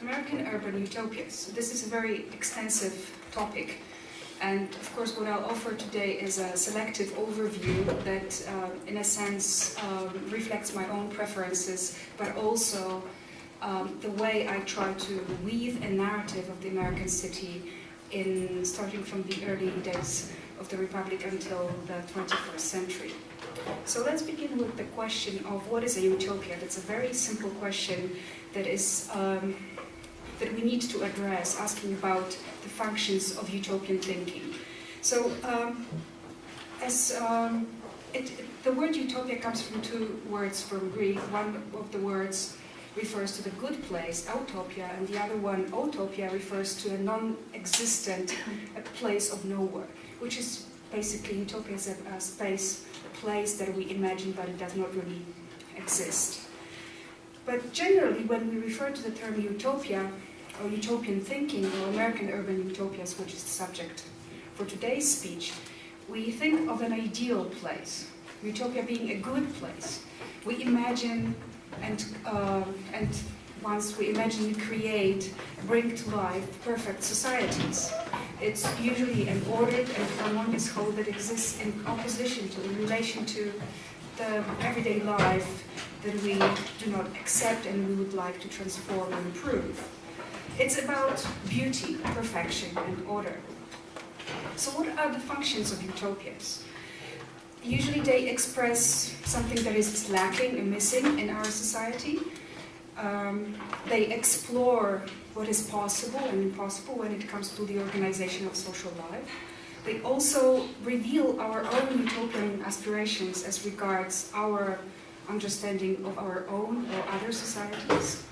American urban utopias. This is a very extensive topic, and of course what I'll offer today is a selective overview that in a sense reflects my own preferences, but also the way I try to weave a narrative of the American city starting from the early days of the Republic until the 21st century. So let's begin with the question of what is a utopia. That's a very simple question that is that we need to address, asking about the functions of utopian thinking. So the word utopia comes from two words from Greek. One of the words refers to the good place, utopia, and the other one, utopia, refers to a non-existent place of nowhere, which is basically utopia is a space, a place that we imagine, but it does not really exist. But generally, when we refer to the term utopia, or utopian thinking, or American urban utopias, which is the subject for today's speech, we think of an ideal place, utopia being a good place. We imagine and once we imagine, create, bring to life perfect societies. It's usually an ordered and harmonious whole that exists in opposition to, in relation to the everyday life that we do not accept and we would like to transform and improve. It's about beauty, perfection, and order. So what are the functions of utopias? Usually they express something that is lacking and missing in our society. They explore what is possible and impossible when it comes to the organization of social life. They also reveal our own utopian aspirations as regards our understanding of our own or other societies.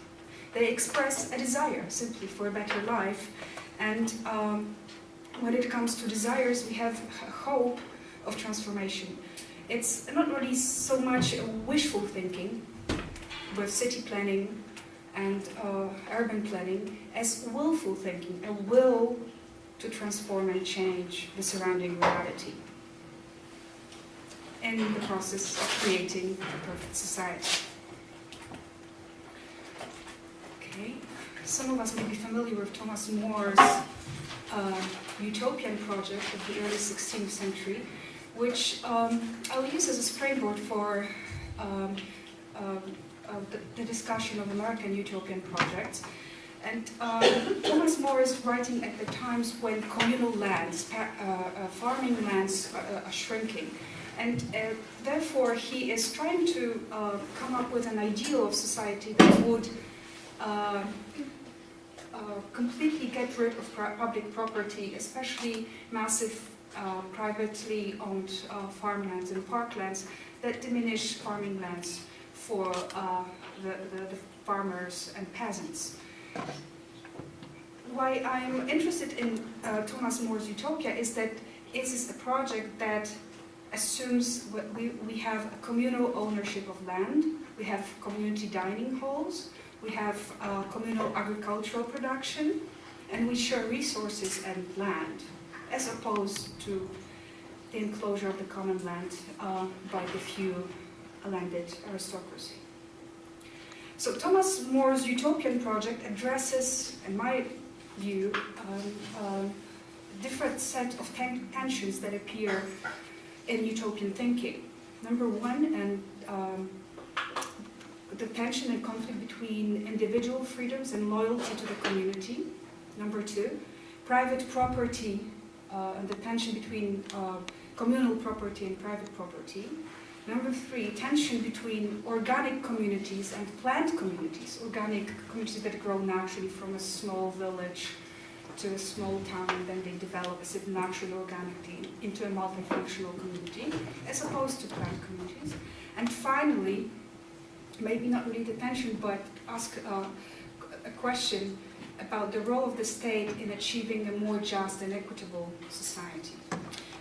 They express a desire simply for a better life, and when it comes to desires, we have a hope of transformation. It's not really so much a wishful thinking with city planning and urban planning as willful thinking, a will to transform and change the surrounding reality in the process of creating a perfect society. Okay. Some of us may be familiar with Thomas More's utopian project of the early 16th century, which I'll use as a springboard for the discussion of American utopian projects. And Thomas More is writing at the times when communal lands, farming lands are shrinking. And therefore he is trying to come up with an ideal of society that would completely get rid of public property, especially massive privately owned farmlands and parklands that diminish farming lands for the farmers and peasants. Why I'm interested in Thomas More's Utopia is that it is a project that assumes we have a communal ownership of land, we have community dining halls, we have communal agricultural production, and we share resources and land, as opposed to the enclosure of the common land by the few landed aristocracy. So Thomas More's utopian project addresses, in my view, different set of tensions that appear in utopian thinking. Number one, and the tension and conflict between individual freedoms and loyalty to the community. Number two, private property and the tension between communal property and private property. Number three, tension between organic communities and plant communities, organic communities that grow naturally from a small village to a small town, and then they develop as if naturally, organically into a multifunctional community, as opposed to plant communities. And finally, maybe not really the tension, but ask a question about the role of the state in achieving a more just and equitable society.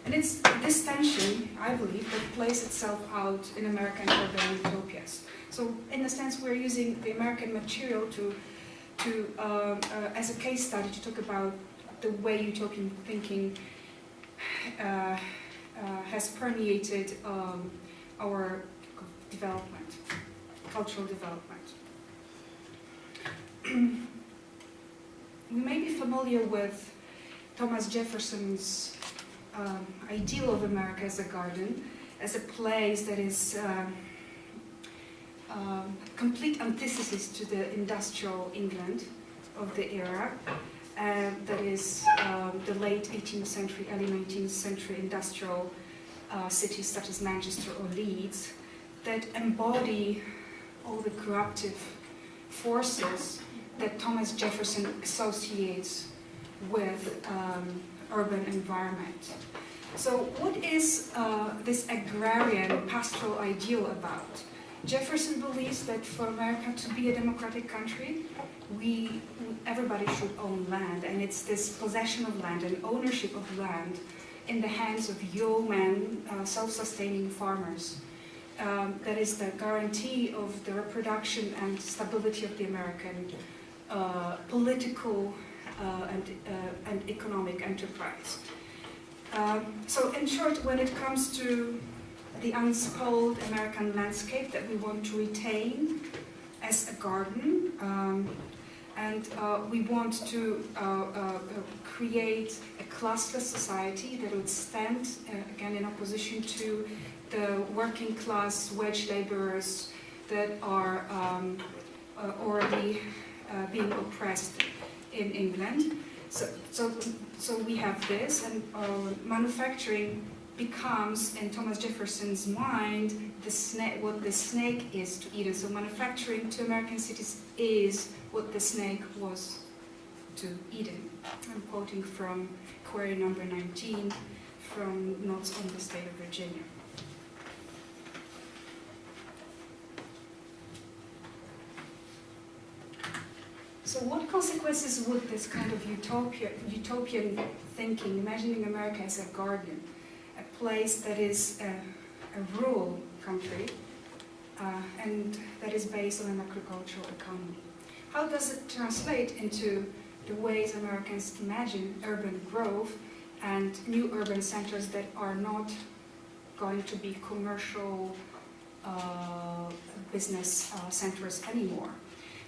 And it's this tension, I believe, that plays itself out in American urban utopias. So in a sense, we're using the American material as a case study to talk about the way utopian thinking has permeated our development, cultural development. be familiar with Thomas Jefferson's ideal of America as a garden, as a place that is complete antithesis to the industrial England of the era, that is the late 18th century, early 19th century industrial cities such as Manchester or Leeds, that embody all the corruptive forces that Thomas Jefferson associates with urban environment. So what is this agrarian pastoral ideal about? Jefferson believes that for America to be a democratic country, everybody should own land, and it's this possession of land and ownership of land in the hands of yeomen, self-sustaining farmers. That is the guarantee of the reproduction and stability of the American political and economic enterprise. So in short, when it comes to the unspoiled American landscape that we want to retain as a garden, and we want to create a classless society that would stand, again, in opposition to the working class wage laborers that are already being oppressed in England. So we have this, and manufacturing becomes, in Thomas Jefferson's mind, what the snake is to Eden. So manufacturing to American cities is what the snake was to Eden. I'm quoting from query number 19 from Notes on the State of Virginia. So what consequences would this kind of utopian thinking, imagining America as a garden, a place that is a rural country, and that is based on an agricultural economy? How does it translate into the ways Americans imagine urban growth and new urban centers that are not going to be commercial business centers anymore?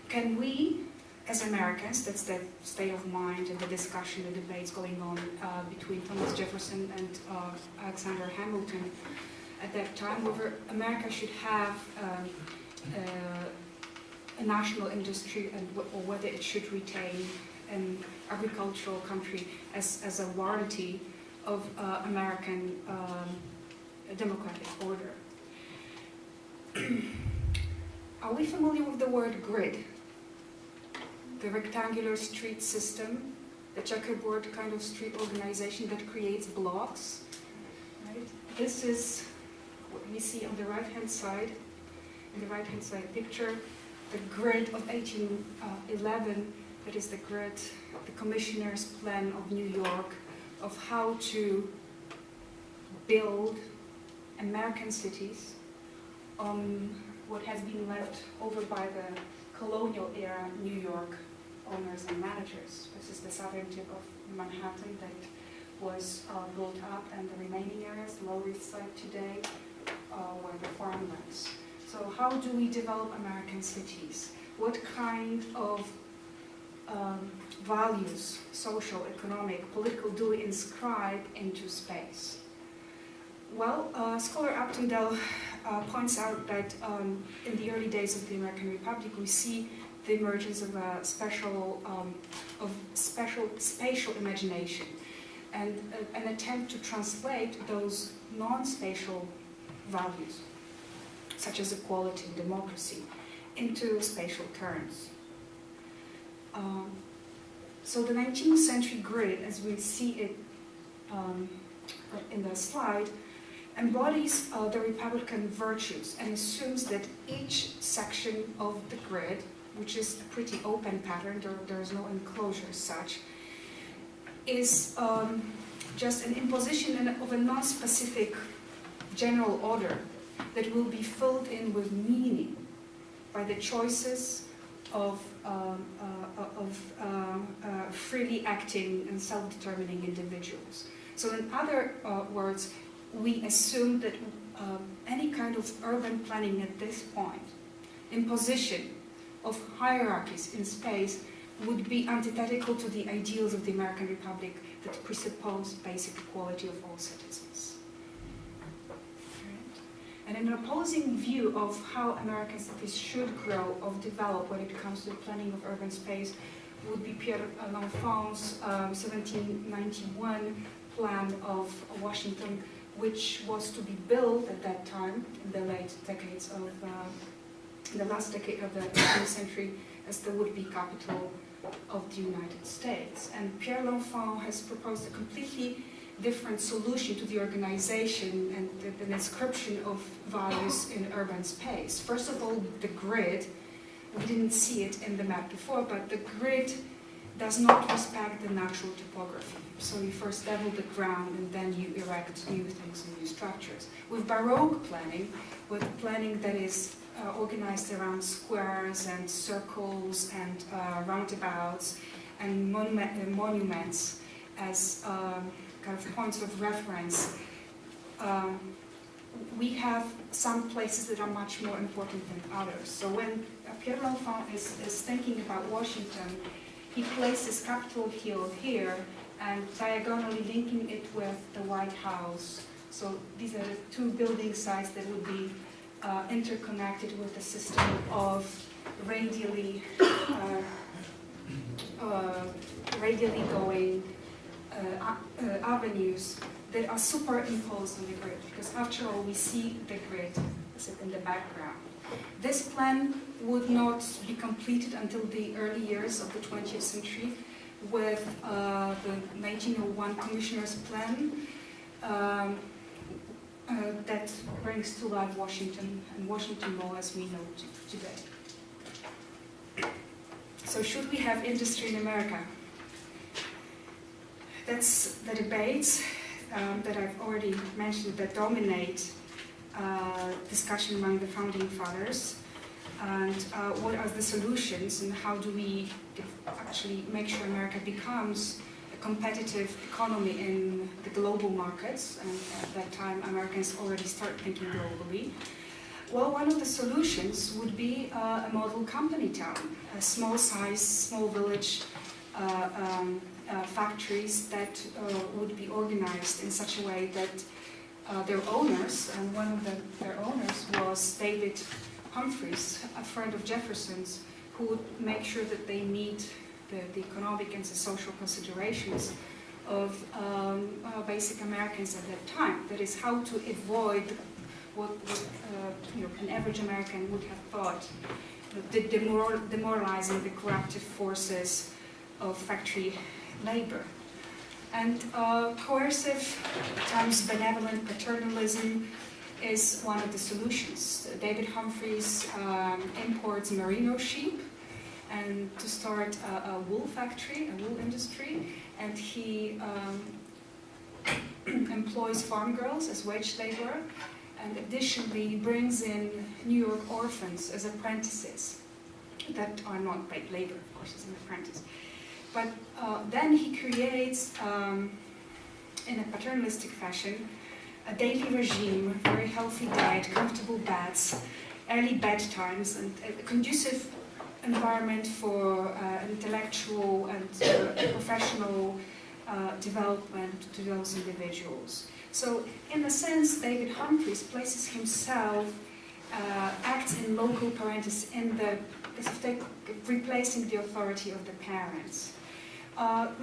Can we, as Americans, that's the state of mind and the discussion, the debates going on between Thomas Jefferson and Alexander Hamilton at that time, whether America should have a national industry or whether it should retain an agricultural country as a warranty of American democratic order. Are we familiar with the word grid? The rectangular street system, the checkerboard kind of street organization that creates blocks. Right? This is what we see on the right-hand side, in the right-hand side picture, the grid of 1811, that is the grid, the commissioner's plan of New York, of how to build American cities on what has been left over by the colonial era New York owners and managers. This is the southern tip of Manhattan that was built up, and the remaining areas, the Lower East Side today, were the farmlands. So how do we develop American cities? What kind of values, social, economic, political, do we inscribe into space? Well, scholar Upton-Dell points out that in the early days of the American Republic, we see the emergence of a spatial imagination, and an attempt to translate those non-spatial values, such as equality and democracy, into spatial terms. So the 19th century grid, as we see it in the slide, embodies the Republican virtues and assumes that each section of the grid, which is a pretty open pattern, there is no enclosure as such, is just an imposition of a non-specific general order that will be filled in with meaning by the choices of freely acting and self-determining individuals. So in other words, we assume that any kind of urban planning at this point, imposition of hierarchies in space, would be antithetical to the ideals of the American Republic that presuppose basic equality of all citizens. And an opposing view of how American cities should grow or develop when it comes to the planning of urban space would be Pierre L'Enfant's 1791 plan of Washington, which was to be built at that time, in the late decades of, the last decade of the 19th century, as the would-be capital of the United States. And Pierre L'Enfant has proposed a completely different solution to the organization and the inscription of values in urban space. First of all, the grid. We didn't see it in the map before, but the grid does not respect the natural topography. So you first level the ground and then you erect new things and new structures. With Baroque planning, with planning that is organized around squares and circles and roundabouts and monuments as kind of points of reference, we have some places that are much more important than others. So when Pierre L'Enfant is thinking about Washington, he places Capitol Hill here and diagonally linking it with the White House. So these are the two building sites that would be interconnected with a system of radially going avenues that are superimposed on the grid, because after all we see the grid in the background. This plan would not be completed until the early years of the 20th century with the 1901 Commissioner's Plan that brings to life Washington and Washington law as we know today. So should we have industry in America? That's the debates that I've already mentioned that dominate discussion among the founding fathers, and what are the solutions and how do we actually make sure America becomes a competitive economy in the global markets, and at that time Americans already start thinking globally. Well, one of the solutions would be a model company town, a small size, small village factories that would be organized in such a way that their owners, and one of their owners was David Humphreys, a friend of Jefferson's, who would make sure that they meet the economic and the social considerations of basic Americans at that time. That is, how to avoid what an average American would have thought, the demoralizing, the corruptive forces of factory labor. And coercive times benevolent paternalism is one of the solutions. David Humphreys imports merino sheep and to start a wool factory, a wool industry, and he employs farm girls as wage labor, and additionally brings in New York orphans as apprentices that are not paid labor, of course, as an apprentice. But then he creates, in a paternalistic fashion, a daily regime, very healthy diet, comfortable beds, early bedtimes, and a conducive environment for intellectual and professional development to those individuals. So, in a sense, David Humphreys places himself, acts in local parentis, in the replacing the authority of the parents.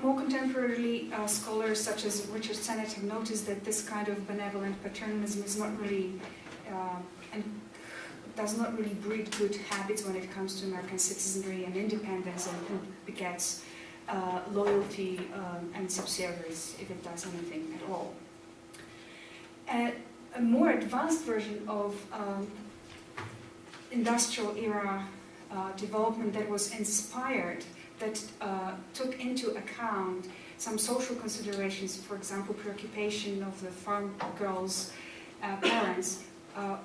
More contemporarily, scholars such as Richard Sennett have noticed that this kind of benevolent paternalism is not really, and does not really breed good habits when it comes to American citizenry and independence, and begets loyalty and subservience, if it does anything at all. A more advanced version of industrial era development that was inspired, that took into account some social considerations, for example, preoccupation of the farm girls' parents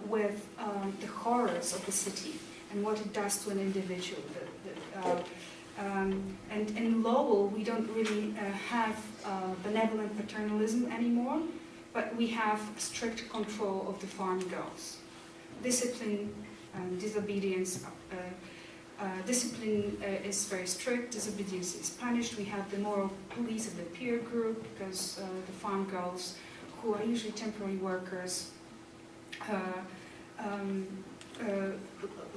with the horrors of the city and what it does to an individual. And in Lowell, we don't really have benevolent paternalism anymore, but we have strict control of the farm girls. Discipline and disobedience Discipline is very strict, disobedience is punished. We have the moral police of the peer group, because the farm girls, who are usually temporary workers,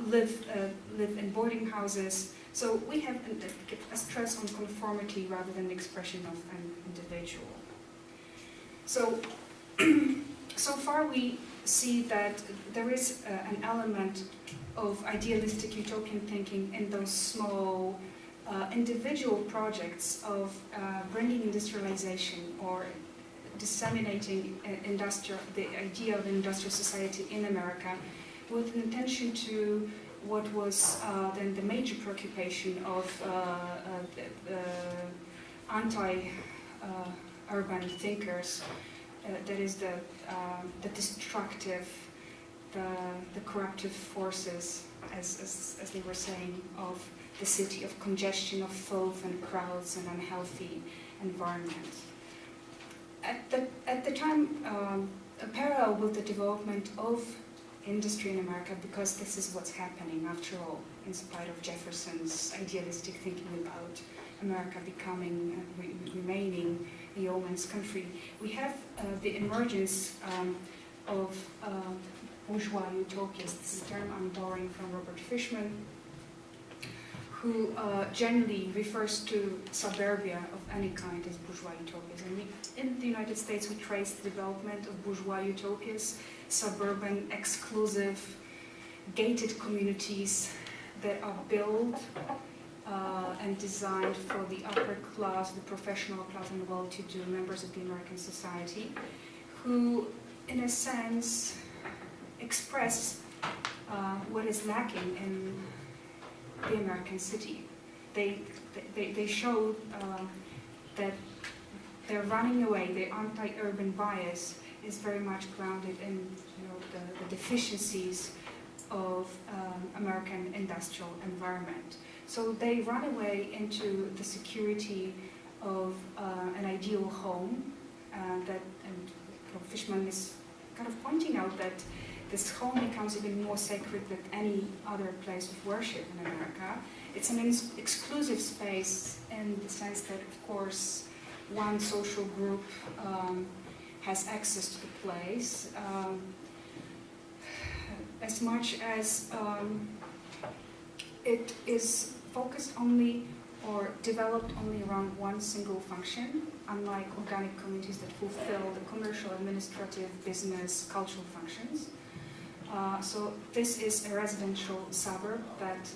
live in boarding houses. So we have a stress on conformity rather than the expression of an individual. So, so far we see that there is an element of idealistic utopian thinking in those small individual projects of bringing industrialization or disseminating the idea of industrial society in America, with an attention to what was then the major preoccupation of anti-urban thinkers, that is the destructive, the corruptive forces, as they were saying, of the city, of congestion, of filth and crowds and unhealthy environment. At the time, parallel with the development of industry in America, because this is what's happening after all, in spite of Jefferson's idealistic thinking about America becoming, remaining a yeoman's country, we have the emergence of bourgeois utopias. This is a term I'm borrowing from Robert Fishman, who generally refers to suburbia of any kind as bourgeois utopias. And in the United States, we trace the development of bourgeois utopias, suburban, exclusive, gated communities that are built and designed for the upper class, the professional class, and the well-to-do members of the American society, who, in a sense, express what is lacking in the American city. They show that they're running away. The anti-urban bias is very much grounded in the deficiencies of American industrial environment. So they run away into the security of an ideal home, and Fishman is kind of pointing out that this home becomes even more sacred than any other place of worship in America. It's an exclusive space in the sense that, of course, one social group has access to the place, as much as it is focused only or developed only around one single function, unlike organic communities that fulfill the commercial, administrative, business, cultural functions. So this is a residential suburb that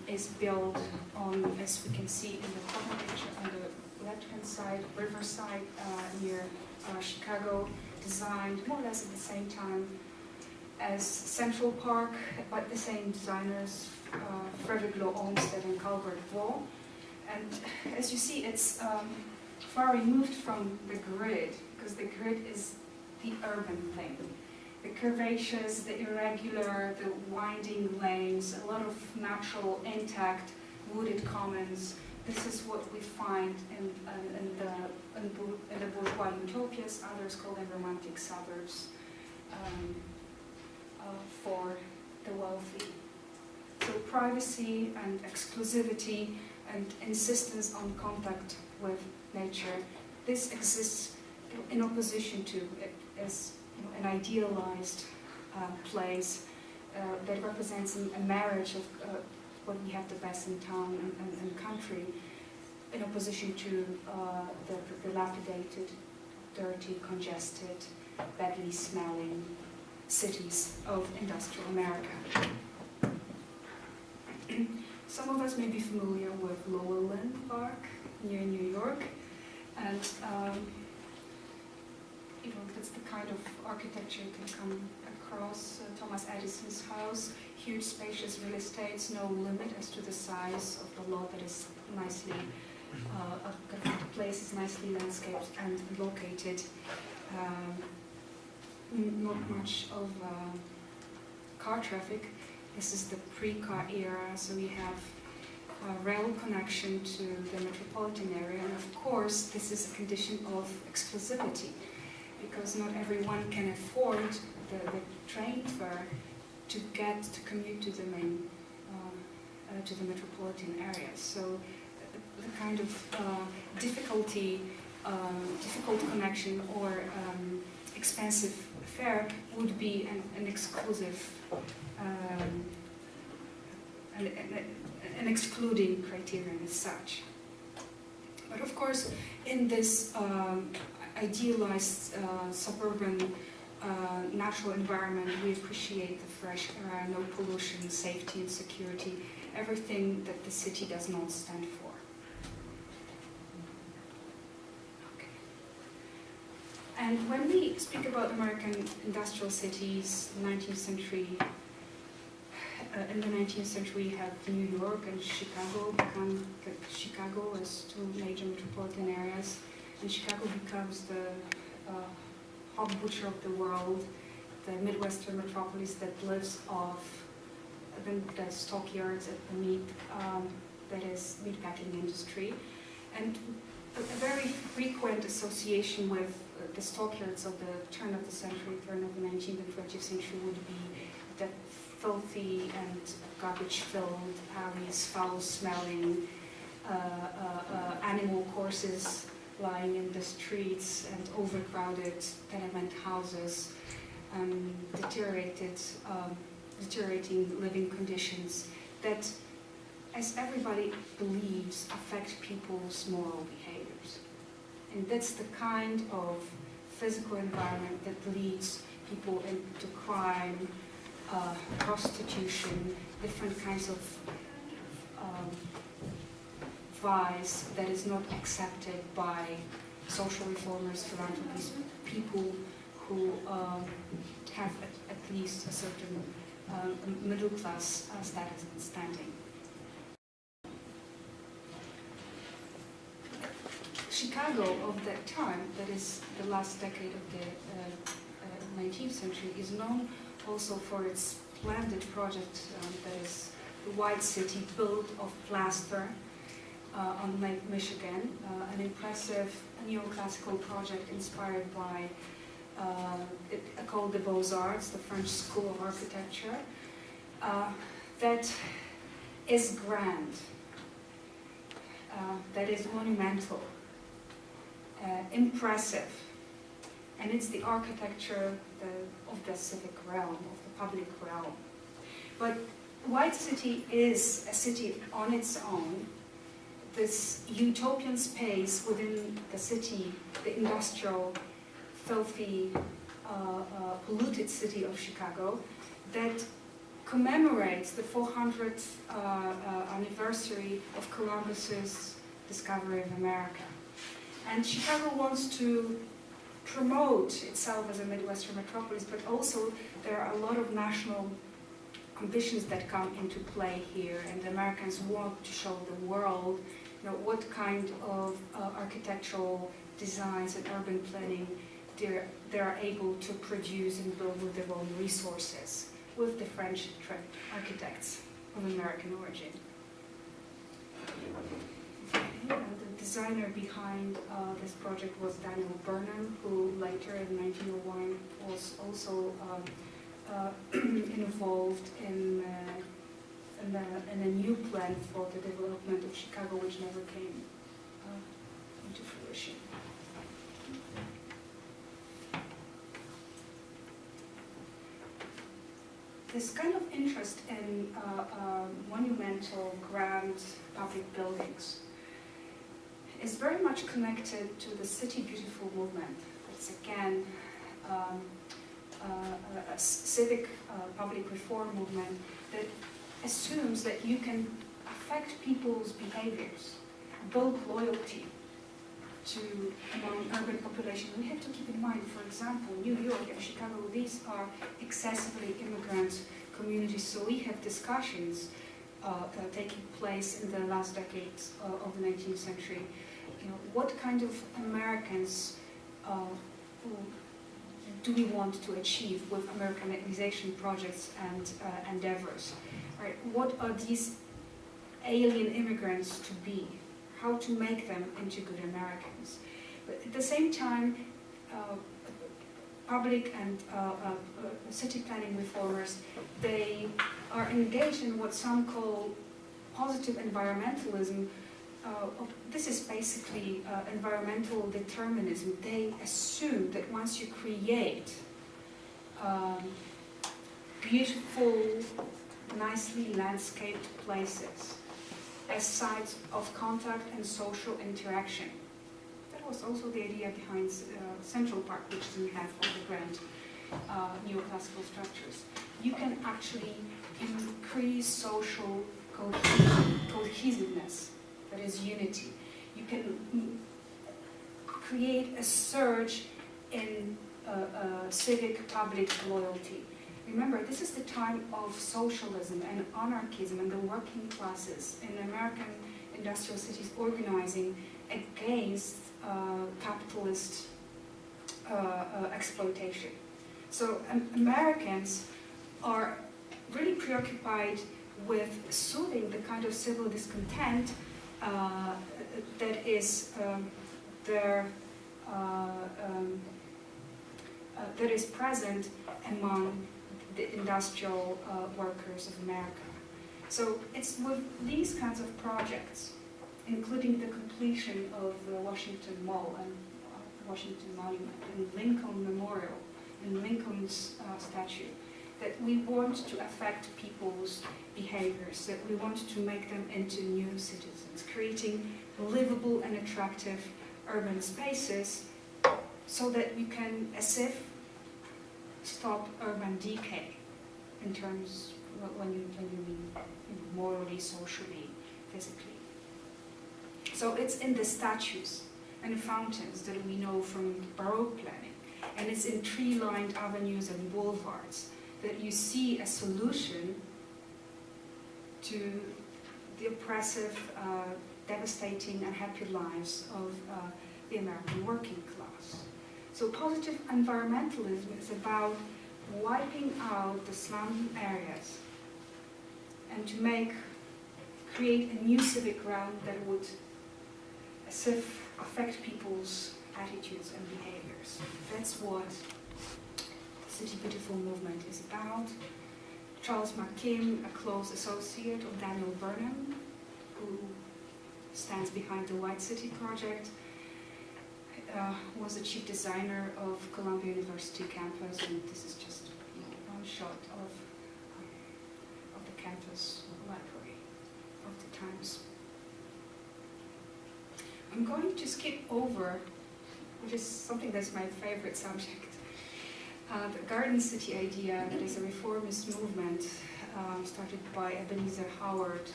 is built on, as we can see in the top picture on the left-hand side, Riverside near Chicago, designed more or less at the same time as Central Park, but the same designers, Frederick Law Olmsted and Calvert Vaux. And as you see, it's far removed from the grid, because the grid is the urban thing. The curvaceous, the irregular, the winding lanes, a lot of natural, intact, wooded commons. This is what we find in the bourgeois utopias. Others call them romantic suburbs for the wealthy. So privacy and exclusivity and insistence on contact with nature, this exists in opposition to it as an idealized place that represents a marriage of what we have the best in town and country, in opposition to the dilapidated, dirty, congested, badly smelling cities of industrial America. Some of us may be familiar with Lowell Park near New York, and that's the kind of architecture you can come across. Thomas Edison's house, huge spacious real estates, no limit as to the size of the lot that is nicely, the place is nicely landscaped and located. Not much of car traffic. This is the pre-car era, so we have rail connection to the metropolitan area, and of course this is a condition of exclusivity, because not everyone can afford the train fare to commute to the main to the metropolitan areas. So the kind of difficult connection or expensive fare would be an exclusive, an excluding criterion as such. But of course, in this idealized suburban natural environment, we appreciate the fresh air, no pollution, safety and security, everything that the city does not stand for. Okay. And when we speak about American industrial cities, 19th century, in the 19th century, we have New York and Chicago become Chicago as two major metropolitan areas, and Chicago becomes the hog butcher of the world, the Midwestern metropolis that lives off the stockyards at the meat, that is meatpacking industry, and a very frequent association with the stockyards of the turn of the century, turn of the 19th and 20th century would be the filthy and garbage-filled alleys, foul-smelling animal corpses lying in the streets, and overcrowded tenement houses, deteriorating living conditions that, as everybody believes, affect people's moral behaviors. And that's the kind of physical environment that leads people into crime, prostitution, different kinds of vice that is not accepted by social reformers, philanthropists, people who have at least a certain middle class status and standing. Chicago of that time, that is the last decade of the 19th century, is known also for its splendid project that is the White City, built of plaster on Lake Michigan, an impressive neoclassical project inspired by called the Beaux-Arts, the French School of Architecture, that is grand, that is monumental, impressive, and it's the architecture of the civic realm, of the public realm. But White City is a city on its own, this utopian space within the city, the industrial, filthy, polluted city of Chicago, that commemorates the 400th anniversary of Columbus's discovery of America. And Chicago wants to promote itself as a Midwestern metropolis, but also there are a lot of national ambitions that come into play here, and the Americans want to show the world, what kind of architectural designs and urban planning they are able to produce and build with their own resources, with the French architects of American origin. The designer behind this project was Daniel Burnham, who later in 1901 was also involved in a new plan for the development of Chicago, which never came into fruition. This kind of interest in monumental, grand public buildings is very much connected to the City Beautiful movement. It's again a civic public reform movement that assumes that you can affect people's behaviors, build loyalty among urban population. We have to keep in mind, for example, New York and Chicago, these are excessively immigrant communities, so we have discussions taking place in the last decades of the 19th century. What kind of Americans do we want to achieve with Americanization projects and endeavors? Right? What are these alien immigrants to be? How to make them into good Americans? But at the same time, public and city planning reformers, they are engaged in what some call positive environmentalism, this is basically environmental determinism. They assume that once you create beautiful, nicely landscaped places as sites of contact and social interaction. That was also the idea behind Central Park, which didn't have all the grand neoclassical structures. You can actually increase social cohesiveness, that is unity. You can create a surge in civic public loyalty. Remember, this is the time of socialism and anarchism and the working classes in American industrial cities organizing against capitalist exploitation. So Americans are really preoccupied with soothing the kind of civil discontent that is that is present among the industrial workers of America. So it's with these kinds of projects, including the completion of the Washington Mall and Washington Monument and Lincoln Memorial and Lincoln's statue, that we want to affect people's behaviors, that we want to make them into new citizens, creating livable and attractive urban spaces so that we can, as if, stop urban decay in terms when you mean morally, socially, physically. So it's in the statues and fountains that we know from Baroque planning, and it's in tree-lined avenues and boulevards that you see a solution to the oppressive, devastating, unhappy lives of the American working class. So positive environmentalism is about wiping out the slum areas and to create a new civic realm that would as if affect people's attitudes and behaviors. That's what the City Beautiful movement is about. Charles McKim, a close associate of Daniel Burnham, who stands behind the White City project, was the chief designer of Columbia University campus, and this is just one shot of the campus library of the times. I'm going to skip over, which is something that's my favorite subject, the Garden City idea, that is a reformist movement started by Ebenezer Howard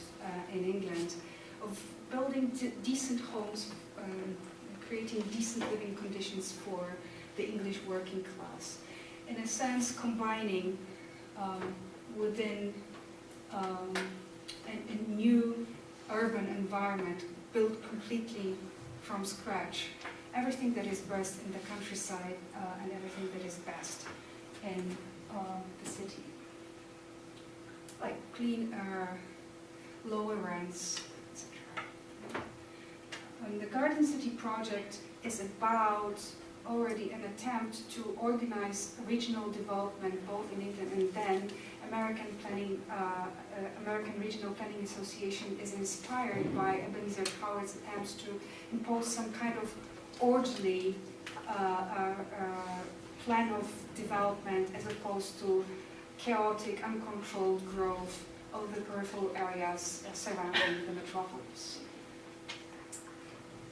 in England, of building decent homes, creating decent living conditions for the English working class. In a sense, combining within a new urban environment built completely from scratch everything that is best in the countryside and everything that is best in the city. Like clean air, lower rents, etc. And the Garden City project is about already an attempt to organize regional development both in England and then American Regional Planning Association is inspired by Ebenezer Howard's attempts to impose some kind of orderly plan of development as opposed to chaotic, uncontrolled growth of the peripheral areas surrounding the metropolis.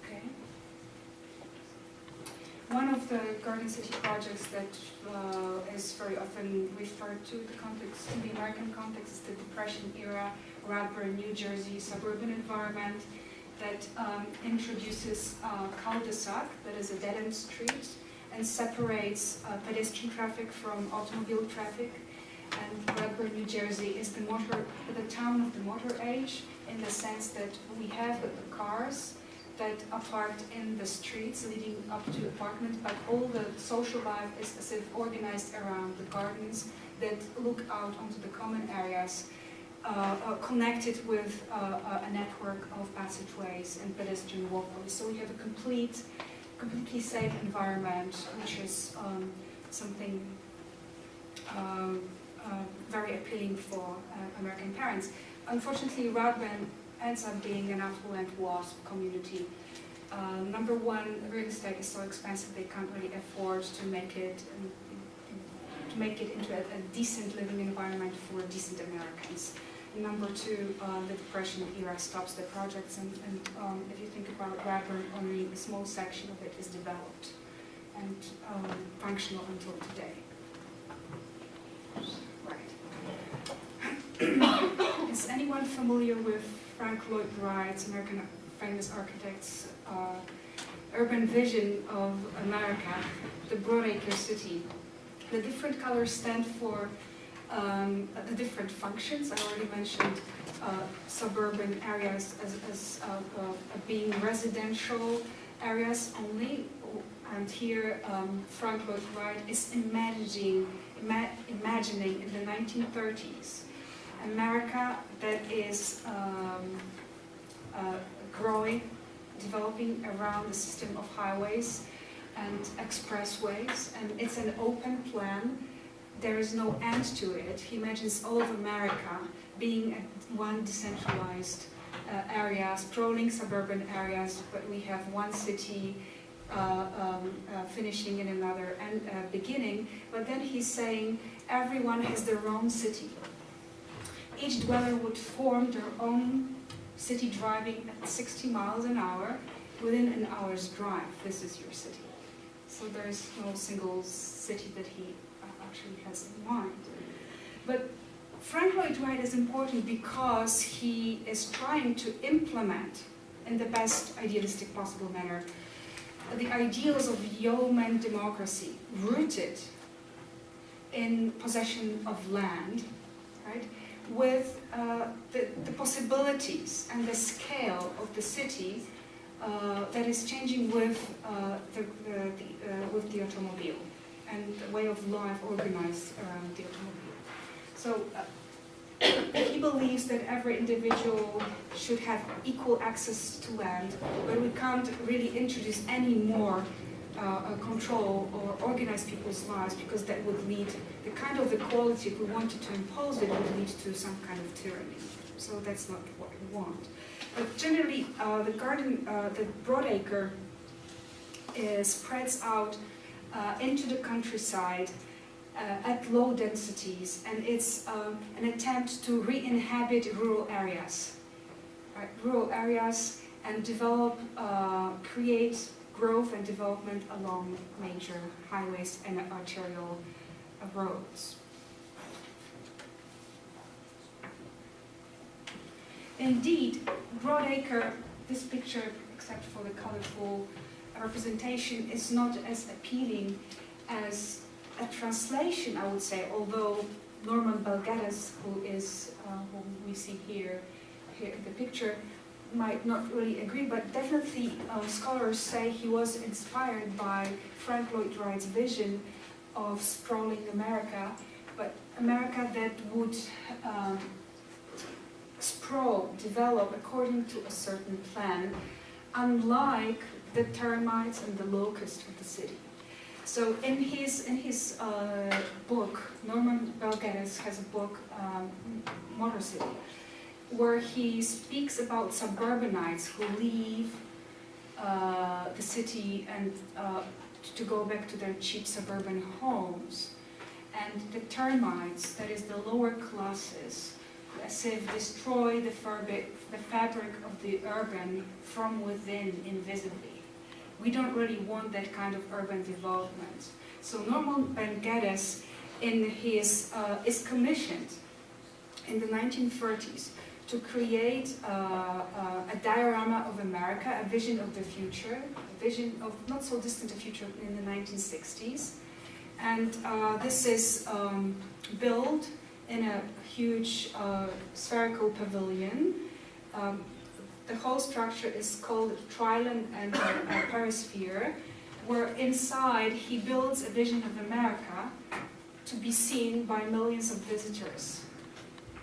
Okay. One of the Garden City projects that is very often referred to in the American context is the Depression era Radburn, New Jersey suburban environment that introduces a cul-de-sac, that is a dead-end street, and separates pedestrian traffic from automobile traffic. And Radburn, New Jersey is the town of the motor age, in the sense that we have the cars that are parked in the streets leading up to apartments, but all the social life is as if organized around the gardens that look out onto the common areas, connected with a network of passageways and pedestrian walkways. So we have a completely safe environment, which is something very appealing for American parents. unfortunately, Radman ends up being an affluent WASP community. Number one, real estate is so expensive they can't really afford to make it into a decent living environment for decent Americans. Number two, the Depression era stops the projects, and if you think about Radburn, only a small section of it is developed and functional until today. Right. Is anyone familiar with Frank Lloyd Wright's, American famous architect's, urban vision of America, the broadacre city? The different colors stand for the different functions. I already mentioned suburban areas as being residential areas only, and here Frank Lloyd Wright is imagining in the 1930s America that is growing, developing around a system of highways and expressways, and it's an open plan. There is no end to it. He imagines all of America being one decentralized area, sprawling suburban areas, but we have one city finishing in another and beginning. But then he's saying everyone has their own city. Each dweller would form their own city, driving at 60 miles an hour within an hour's drive. This is your city. So there is no single city that he actually has in mind. But Frank Lloyd Wright is important because he is trying to implement, in the best idealistic possible manner, the ideals of yeoman democracy, rooted in possession of land, right, with the possibilities and the scale of the city that is changing with the automobile and the way of life organized around the automobile. So he believes that every individual should have equal access to land, but we can't really introduce any more control or organize people's lives, because that would lead, the kind of equality, if we wanted to impose it, would lead to some kind of tyranny. So that's not what we want. But generally, the broadacre spreads out into the countryside at low densities, and it's an attempt to re-inhabit rural areas, right? Rural areas, and develop, create growth and development along major highways and arterial roads. Indeed, broadacre, this picture, except for the colorful representation, is not as appealing as a translation, I would say, although Norman Belgeddes, who we see here in the picture, might not really agree, but definitely scholars say he was inspired by Frank Lloyd Wright's vision of sprawling America, but America that would sprawl, develop according to a certain plan, unlike the termites and the locusts of the city. So in his book, Norman Belgeddes has a book, Motor City, where he speaks about suburbanites who leave the city and to go back to their cheap suburban homes, and the termites, that is the lower classes, as if destroy the fabric of the urban from within invisibly. We don't really want that kind of urban development. So Norman Belgeddes is commissioned in the 1930s to create a diorama of America, a vision of the future, a vision of not so distant a future in the 1960s. And this is built in a huge spherical pavilion. The whole structure is called Trilon and Perisphere, where inside he builds a vision of America to be seen by millions of visitors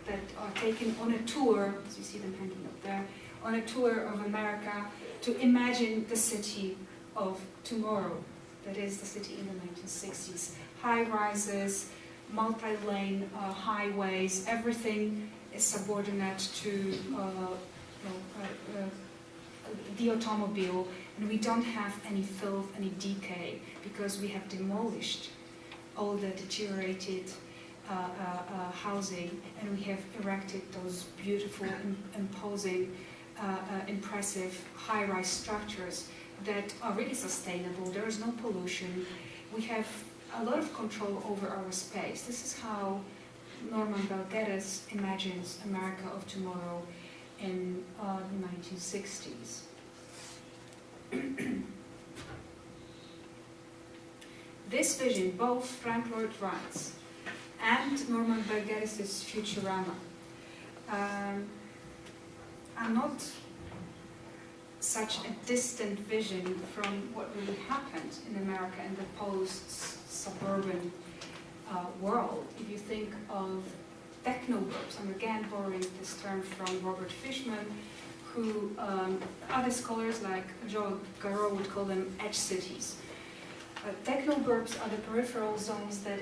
that are taken on a tour, as you see them hanging up there, on a tour of America to imagine the city of tomorrow, that is the city in the 1960s. High rises, multi-lane highways, everything is subordinate to the automobile, and we don't have any filth, any decay, because we have demolished all the deteriorated housing, and we have erected those beautiful, imposing, impressive high-rise structures that are really sustainable. There is no pollution. We have a lot of control over our space. This is how Norman Belgedes imagines America of tomorrow in the 1960s. This vision, both Frank Lloyd Wright's and Norman Belgedes' Futurama, are not such a distant vision from what really happened in America in the post-suburban world. If you think of technoburbs, I'm again borrowing this term from Robert Fishman, who other scholars like Joel Garreau would call them edge cities. Technoburbs are the peripheral zones that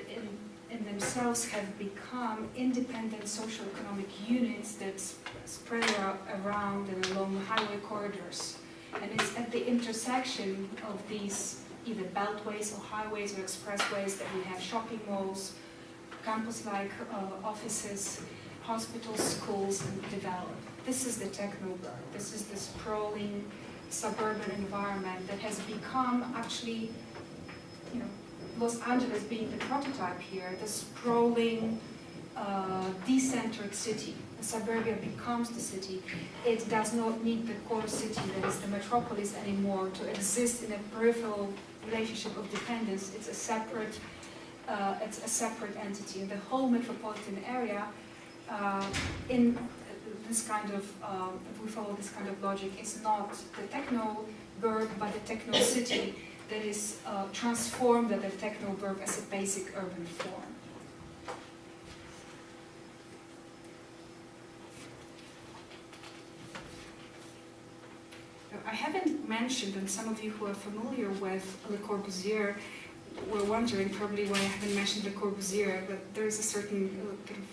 in themselves have become independent socio-economic units that spread around and along highway corridors. And it's at the intersection of these either beltways or highways or expressways that we have shopping malls, campus-like offices, hospitals, schools, and develop. This is the technoburb. This is the sprawling suburban environment that has become actually, Los Angeles being the prototype here, the sprawling, decentered city. The suburbia becomes the city. It does not need the core city that is the metropolis anymore to exist in a peripheral relationship of dependence. It's a separate entity. And the whole metropolitan area, in this kind of, if we follow this kind of logic, is not the techno-burb, but the techno-city that is transformed at the techno-burb as a basic urban form. Now, I haven't mentioned, and some of you who are familiar with Le Corbusier were wondering probably why I haven't mentioned Le Corbusier, but there is a certain kind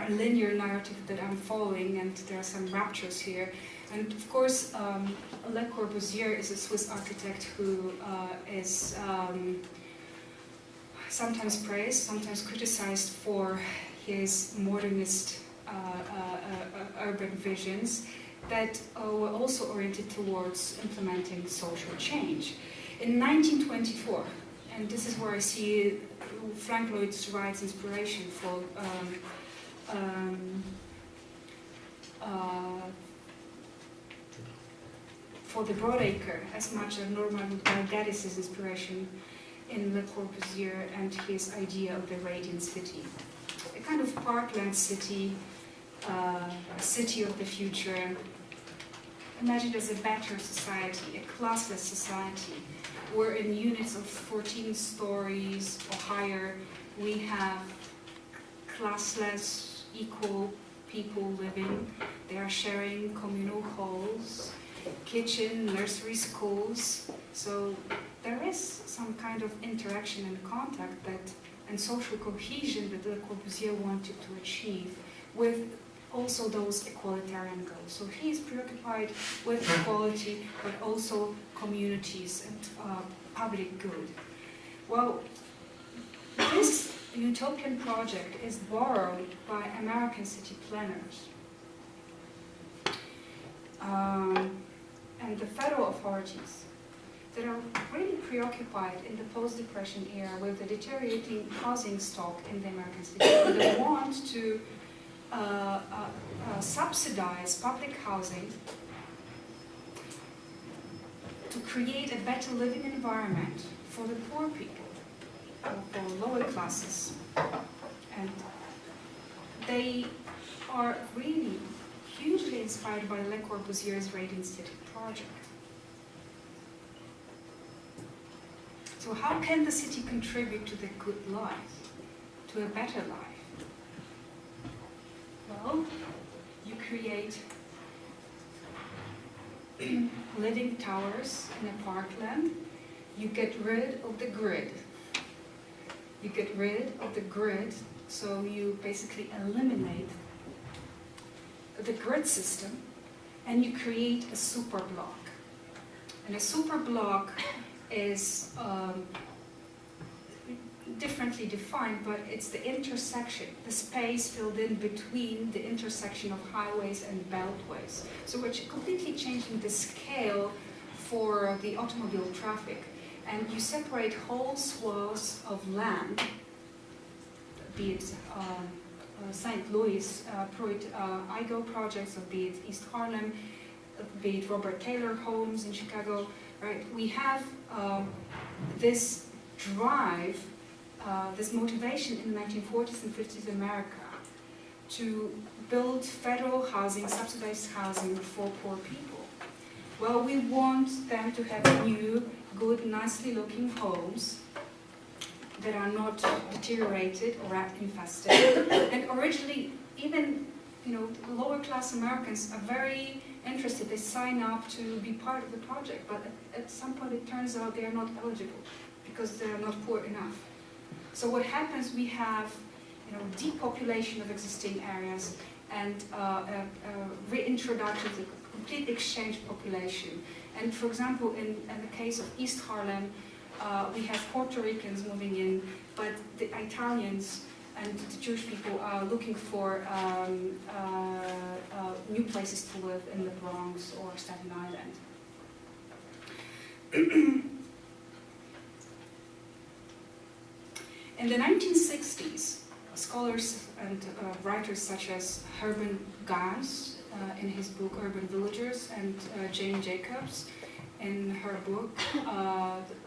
of linear narrative that I'm following, and there are some raptures here. And of course, Le Corbusier is a Swiss architect who is sometimes praised, sometimes criticized for his modernist urban visions that were also oriented towards implementing social change. In 1924, and this is where I see Frank Lloyd Wright's inspiration for the Broadacre, as much as Norman Belgedes' inspiration in Le Corbusier and his idea of the radiant city. A kind of parkland city, a city of the future, imagined as a better society, a classless society, where in units of 14 stories or higher, we have classless, equal people living. They are sharing communal halls, kitchen, nursery, schools. So there is some kind of interaction and contact and social cohesion that Le Corbusier wanted to achieve with also those equalitarian goals. So he is preoccupied with equality, but also communities and public good. Well, this utopian project is borrowed by American city planners. And the federal authorities that are really preoccupied in the post-Depression era with the deteriorating housing stock in the American city. And they want to subsidize public housing to create a better living environment for the poor people, for lower classes. And they are really hugely inspired by Le Corbusier's Radiant City project. So how can the city contribute to the good life, to a better life? Well, you create living towers in a parkland. You get rid of the grid. You get rid of the grid, so you basically eliminate the grid system, and you create a super block. And a super block is differently defined, but it's the intersection, the space filled in between the intersection of highways and beltways. So we're completely changing the scale for the automobile traffic. And you separate whole swaths of land, be it St. Louis, Pruitt, IGO projects, or be it East Harlem, be it Robert Taylor homes in Chicago, right? We have this drive, this motivation in the 1940s and 50s in America to build federal housing, subsidized housing for poor people. Well, we want them to have new, good, nicely looking homes that are not deteriorated or rat infested. And originally, even lower class Americans are very interested. They sign up to be part of the project, but at some point it turns out they are not eligible because they are not poor enough. So what happens? We have depopulation of existing areas and reintroduction of the complete exchange population. And for example, in the case of East Harlem, we have Puerto Ricans moving in, but the Italians and the Jewish people are looking for new places to live in the Bronx or Staten Island. In the 1960s, scholars and writers such as Herman Gans in his book Urban Villagers and Jane Jacobs in her book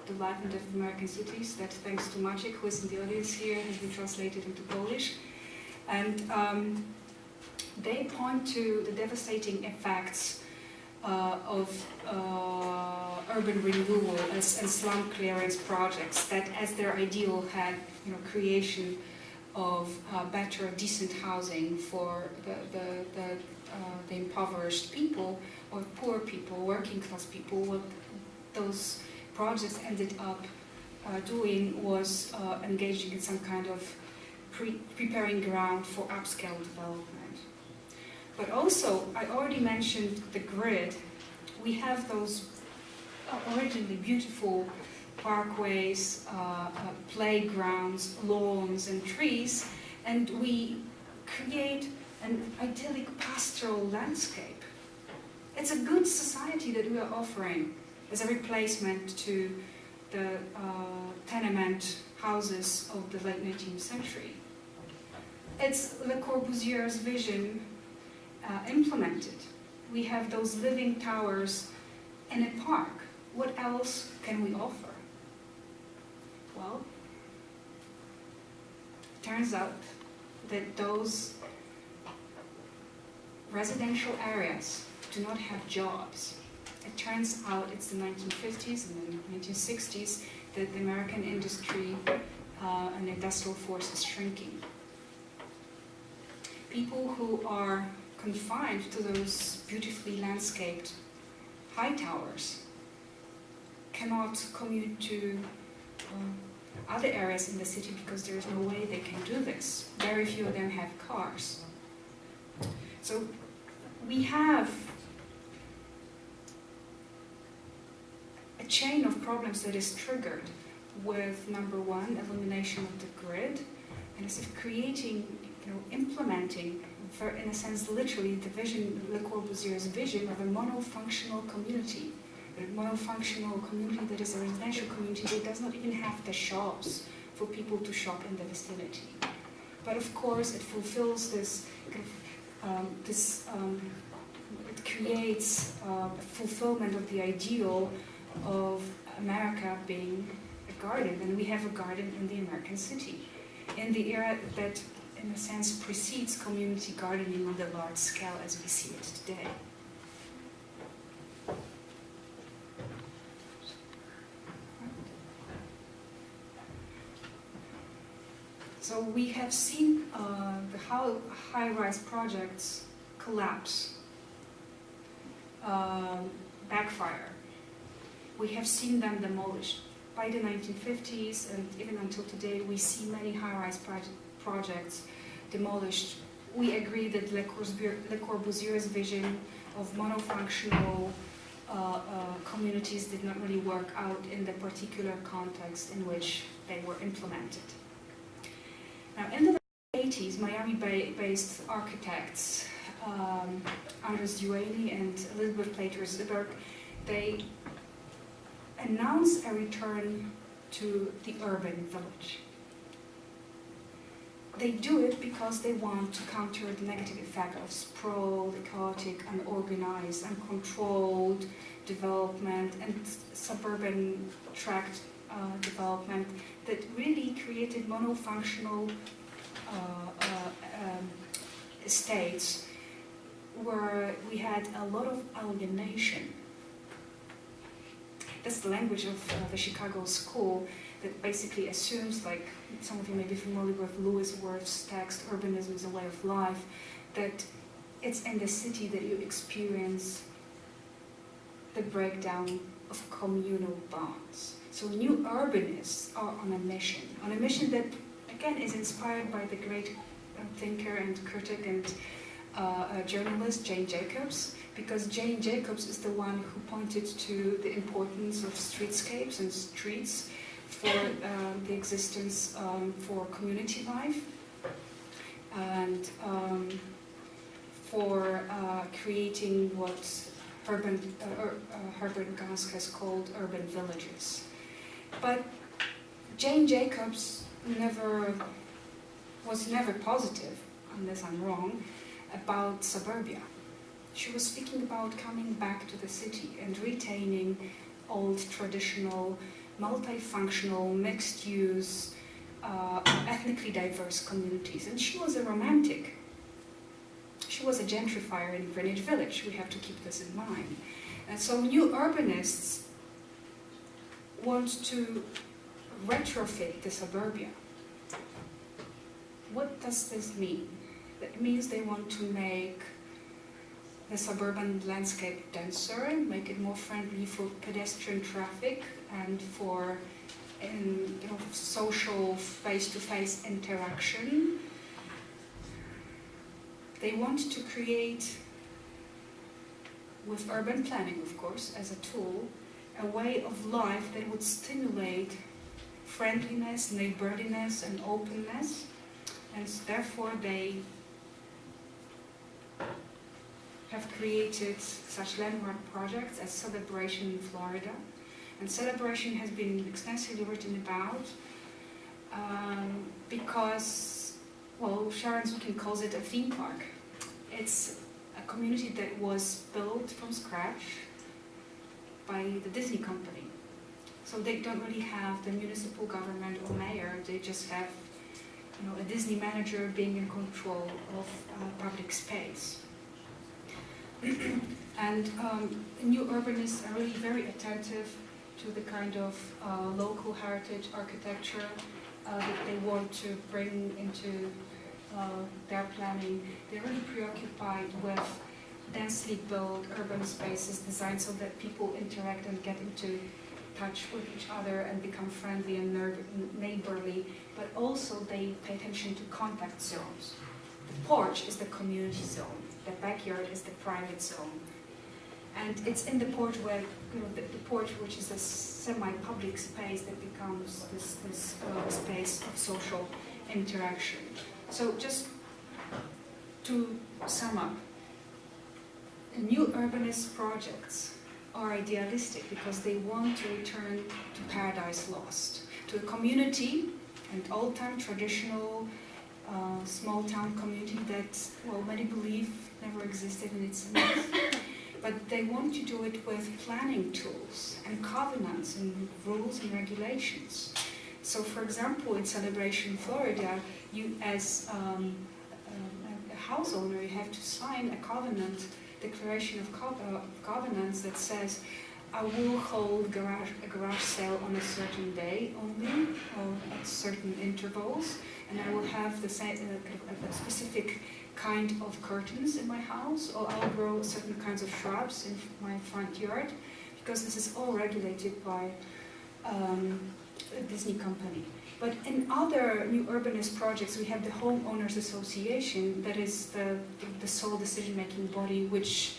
The Life and Death of American Cities, that thanks to Maciek, who is in the audience here, has been translated into Polish. And they point to the devastating effects of urban renewal and slum clearance projects that, as their ideal, had creation of better, decent housing for the impoverished people or poor people, working class people. What those projects ended up doing was engaging in some kind of preparing ground for upscale development. But also, I already mentioned the grid. We have those originally beautiful parkways, playgrounds, lawns, and trees, and we create an idyllic pastoral landscape. It's a good society that we are offering as a replacement to the tenement houses of the late 19th century. It's Le Corbusier's vision implemented. We have those living towers in a park. What else can we offer? Well, it turns out that those residential areas do not have jobs. It turns out it's the 1950s and the 1960s that the American industry and industrial force is shrinking. People who are confined to those beautifully landscaped high towers cannot commute to other areas in the city because there is no way they can do this. Very few of them have cars. So we have a chain of problems that is triggered with, number one, elimination of the grid, and as if creating, implementing, in a sense, literally the vision, Le Corbusier's vision of a monofunctional community. A monofunctional community that is a residential community that does not even have the shops for people to shop in the vicinity. But of course, it fulfills this it creates fulfillment of the ideal of America being a garden, and we have a garden in the American city, in the era that, in a sense, precedes community gardening on the large scale as we see it today. So we have seen the high-rise projects collapse, backfire. We have seen them demolished. By the 1950s and even until today, we see many high-rise projects demolished we agree that Le Corbusier's vision of monofunctional communities did not really work out in the particular context in which they were implemented. Now, in the 80s, Miami-based architects Anders Duany and Elizabeth Plater-Zibberg, they announced a return to the urban village. They do it because they want to counter the negative effect of sprawl, chaotic, unorganized, uncontrolled development and suburban tract development that really created monofunctional estates where we had a lot of alienation. That's the language of the Chicago school that basically assumes, like some of you may be familiar with Lewis Worth's text, Urbanism is a Way of Life, that it's in the city that you experience the breakdown of communal bonds. So new urbanists are on a mission that, again, is inspired by the great thinker and critic and journalist Jane Jacobs, because Jane Jacobs is the one who pointed to the importance of streetscapes and streets for the existence for community life and for creating what Herbert Gask has called urban villages. But Jane Jacobs was never positive, unless I'm wrong, about suburbia. She was speaking about coming back to the city and retaining old, traditional, multifunctional, mixed-use, ethnically diverse communities. And she was a romantic. She was a gentrifier in Greenwich Village. We have to keep this in mind. And so new urbanists want to retrofit the suburbia. What does this mean? It means they want to make the suburban landscape denser, make it more friendly for pedestrian traffic and for social face-to-face interaction. They want to create, with urban planning, of course, as a tool, a way of life that would stimulate friendliness, neighborliness, and openness, and therefore they have created such landmark projects as Celebration in Florida. And Celebration has been extensively written about because, well, Sharon Zukin calls it a theme park. It's a community that was built from scratch by the Disney company. So they don't really have the municipal government or mayor, they just have a Disney manager being in control of public space. And new urbanists are really very attentive to the kind of local heritage architecture that they want to bring into their planning. They're really preoccupied with densely built urban spaces designed so that people interact and get into touch with each other and become friendly and neighborly, but also they pay attention to contact zones. The porch is the community zone. The backyard is the private zone. And it's in the porch where, the porch, which is a semi-public space, that becomes this space of social interaction. So just to sum up, new urbanist projects are idealistic because they want to return to paradise lost, to a community, an old-time traditional small-town community that, well, many believe never existed in its myth. But they want to do it with planning tools and covenants and rules and regulations. So, for example, in Celebration Florida, you as a house owner, you have to sign a covenant, declaration of covenants that says, I will hold a garage sale on a certain day only, or at certain intervals, and I will have a specific kind of curtains in my house, or I'll grow certain kinds of shrubs in my front yard, because this is all regulated by Disney company. But in other new urbanist projects, we have the Homeowners Association, that is the sole decision-making body, which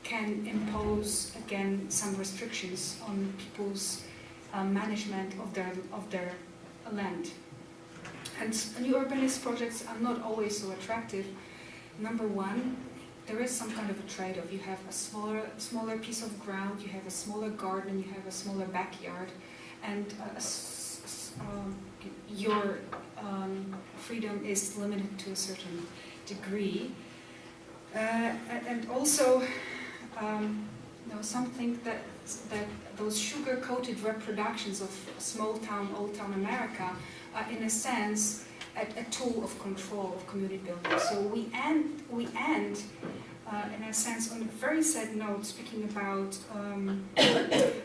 can impose, again, some restrictions on people's management of their land. And new urbanist projects are not always so attractive. Number one, there is some kind of a trade-off. You have a smaller piece of ground, you have a smaller garden, you have a smaller backyard, and your freedom is limited to a certain degree. And also, some think that those sugar-coated reproductions of small-town, old-town America are, in a sense, a tool of control of community building. So we end in a sense, on a very sad note, speaking about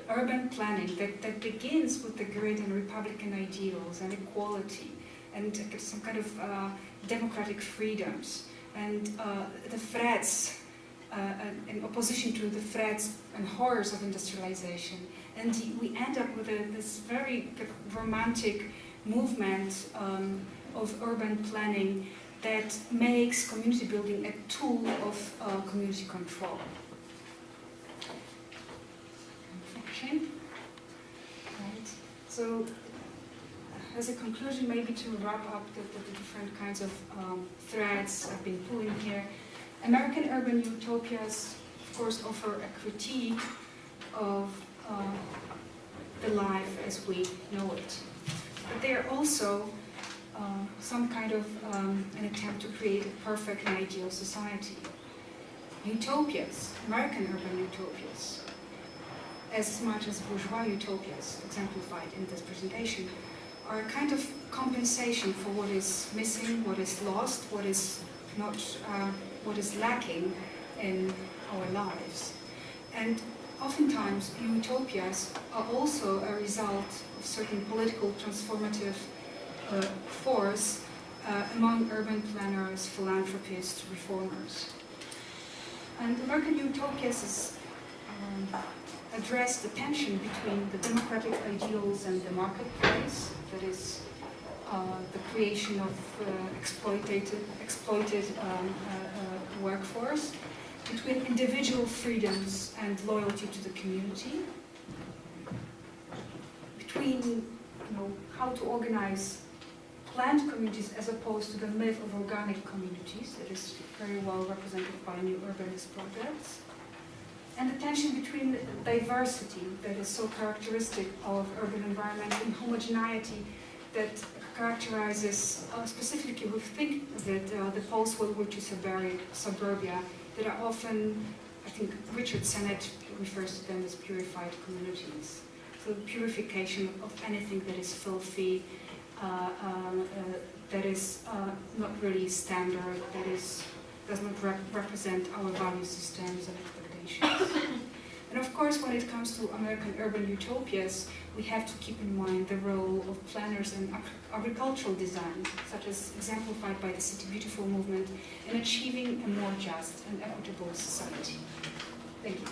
urban planning that begins with the grid and Republican ideals and equality and some kind of democratic freedoms and the threats, in opposition to the threats and horrors of industrialization. And we end up with this very romantic movement of urban planning that makes community building a tool of community control. Okay. Right. So, as a conclusion, maybe to wrap up the different kinds of threads I've been pulling here, American urban utopias, of course, offer a critique of the life as we know it. But they are also some kind of an attempt to create a perfect and ideal society. Utopias, American urban utopias, as much as bourgeois utopias exemplified in this presentation, are a kind of compensation for what is missing, what is lost, what is not, what is lacking in our lives. And oftentimes, utopias are also a result of certain political transformative force among urban planners, philanthropists, reformers. And American Utopias address the tension between the democratic ideals and the marketplace, that is, the creation of exploited workforce, between individual freedoms and loyalty to the community, between how to organize planned communities as opposed to the myth of organic communities that is very well represented by new urbanist projects, and the tension between diversity that is so characteristic of urban environment and homogeneity that characterizes, specifically we think of it, the post-World War II suburbia that are often, I think Richard Sennett refers to them as purified communities. So the purification of anything that is filthy, that is not really standard, that does not represent our value systems and expectations. And of course, when it comes to American urban utopias, we have to keep in mind the role of planners and agricultural design, such as exemplified by the City Beautiful movement, in achieving a more just and equitable society. Thank you.